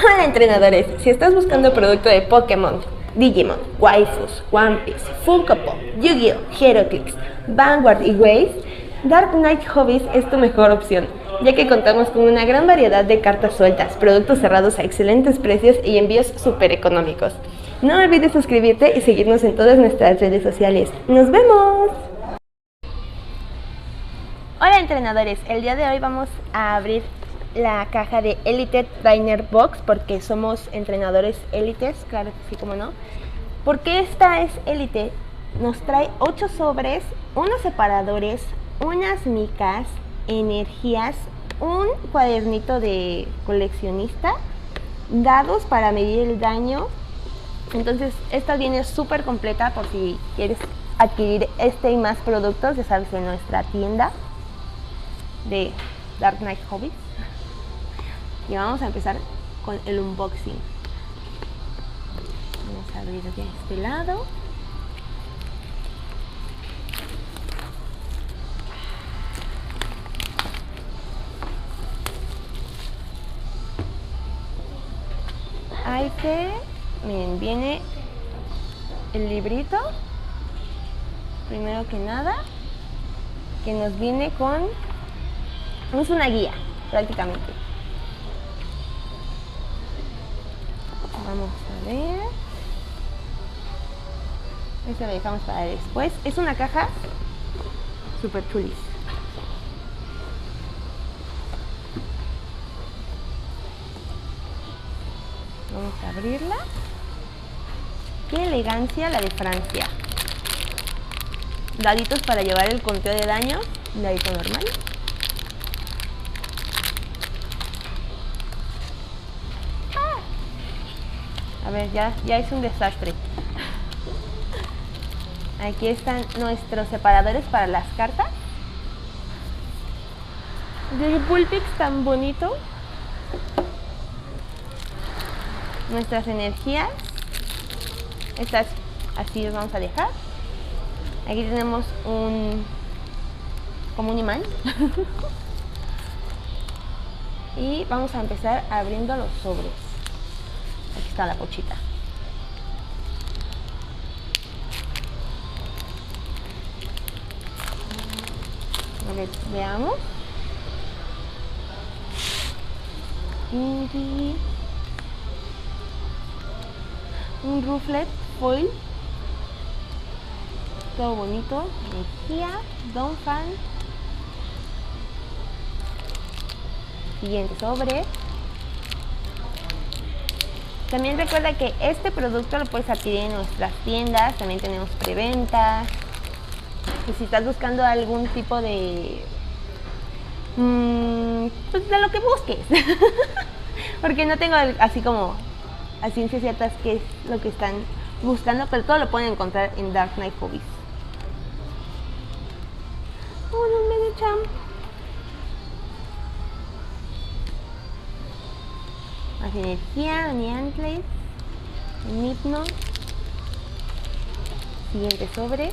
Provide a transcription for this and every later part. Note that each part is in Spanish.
Hola entrenadores, si estás buscando producto de Pokémon, Digimon, Waifus, One Piece, Funko Pop, Yu-Gi-Oh, HeroClix, Vanguard y Waves, Dark Knight Hobbies es tu mejor opción, ya que contamos con una gran variedad de cartas sueltas, productos cerrados a excelentes precios y envíos súper económicos. No olvides suscribirte y seguirnos en todas nuestras redes sociales. ¡Nos vemos! Hola entrenadores, el día de hoy vamos a abrir la caja de Elite Trainer Box porque somos entrenadores élites, claro que sí, como no. Porque esta es Elite, nos trae 8 sobres, unos separadores, unas micas, energías, un cuadernito de coleccionista, dados para medir el daño. Entonces esta viene súper completa por si quieres adquirir este y más productos, ya sabes, en nuestra tienda de Dark Knight Hobbies. Y vamos a empezar con el unboxing. Vamos a abrir de este lado. Hay que, miren, viene el librito, primero que nada, que nos viene con, es una guía prácticamente. Vamos a ver. Esto lo dejamos para después. Es una caja super chulis. Vamos a abrirla. Qué elegancia la de Francia. Daditos para llevar el conteo de daño. Un dadito normal. A ver, ya es un desastre. Aquí están nuestros separadores para las cartas. De Bullpix tan bonito. Nuestras energías. Estas así las vamos a dejar. Aquí tenemos como un imán. Y vamos a empezar abriendo los sobres. Aquí está la pochita. A ver, veamos. Y un rufflet foil. Todo bonito. Energía. Donphan. Siguiente sobre. También recuerda que este producto lo puedes adquirir en nuestras tiendas, también tenemos preventa. Y si estás buscando algún tipo de pues de lo que busques. Porque no tengo así como a ciencia ciertas qué es lo que están buscando, pero todo lo pueden encontrar en Dark Knight Hobbies. Un Medicham. Más energía, Niantic, Hypno. Siguiente sobre.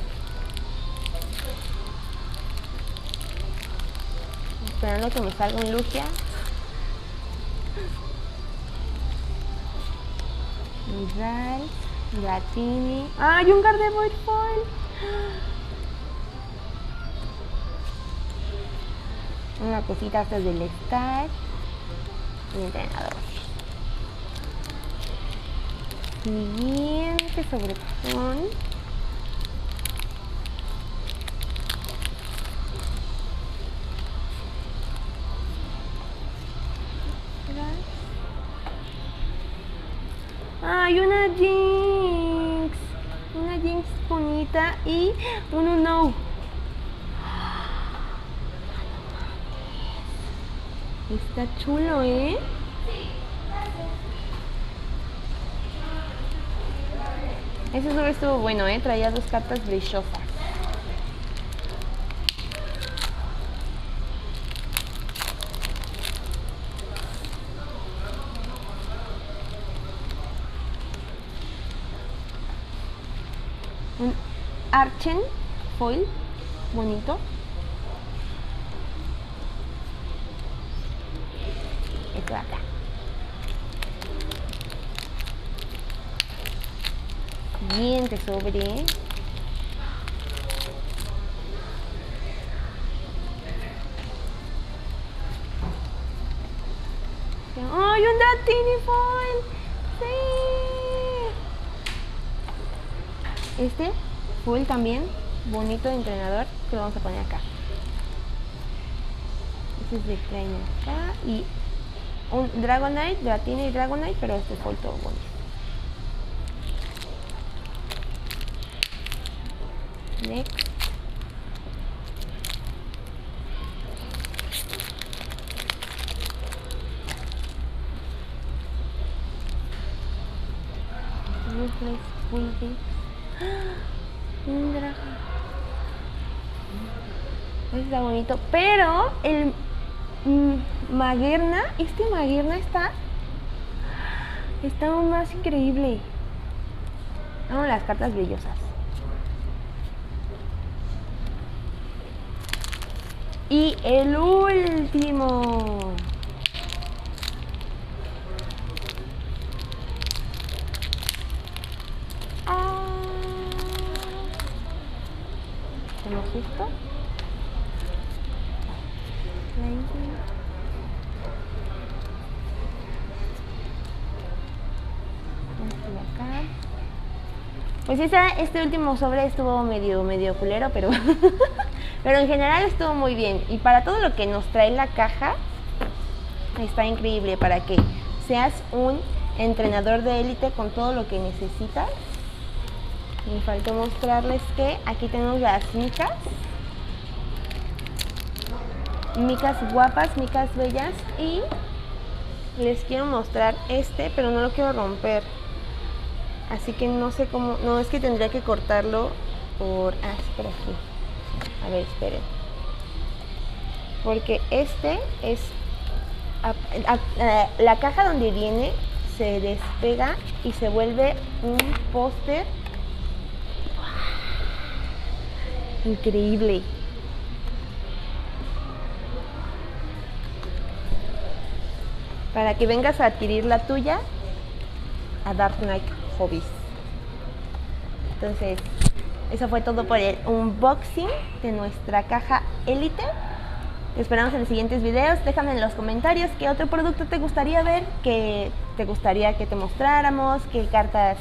Esperando que me salga un Lugia. Mirai, Dratini. ¡Ay, un Gardevoir Foil! Una cosita hasta del Star. Un entrenador. Siguiente sobretón. ¡Ay, una Jinx! Una Jinx bonita y un Uno. Está chulo, ¿eh? Ese sobre estuvo bueno, ¿eh? Traía 2 cartas brillosas. Un Archen foil bonito. Esto de acá. siguiente sobre. ¡Ay, un Dratini Foil! ¡Sí! Este foil también, bonito de entrenador, que lo vamos a poner acá. Este es de trainer acá. Y un Dragonite, Dratini y Dragonite, pero este foil todo bonito. Next. Un dragón. Está bonito, pero el Magearna, este Magearna está aún más increíble. Vamos, las cartas brillosas. Y el último. Tenemos esto. Acá. Pues este último sobre estuvo medio culero, pero pero en general estuvo muy bien. Y para todo lo que nos trae la caja, está increíble para que seas un entrenador de élite con todo lo que necesitas. Me faltó mostrarles que aquí tenemos las micas. Micas guapas, micas bellas. Y les quiero mostrar este, pero no lo quiero romper. Así que no sé cómo. No, es que tendría que cortarlo por. Ah, sí, por aquí. A ver, esperen. Porque este es. La caja donde viene se despega y se vuelve un póster increíble. Para que vengas a adquirir la tuya a Dark Knight Hobbies. Entonces, eso fue todo por el unboxing de nuestra caja Elite. Te esperamos en los siguientes videos. Déjame en los comentarios qué otro producto te gustaría ver, qué te gustaría que te mostráramos, qué cartas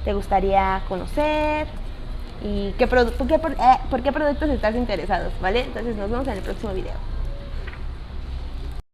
te gustaría conocer y por qué productos estás interesados, ¿vale? Entonces nos vemos en el próximo video.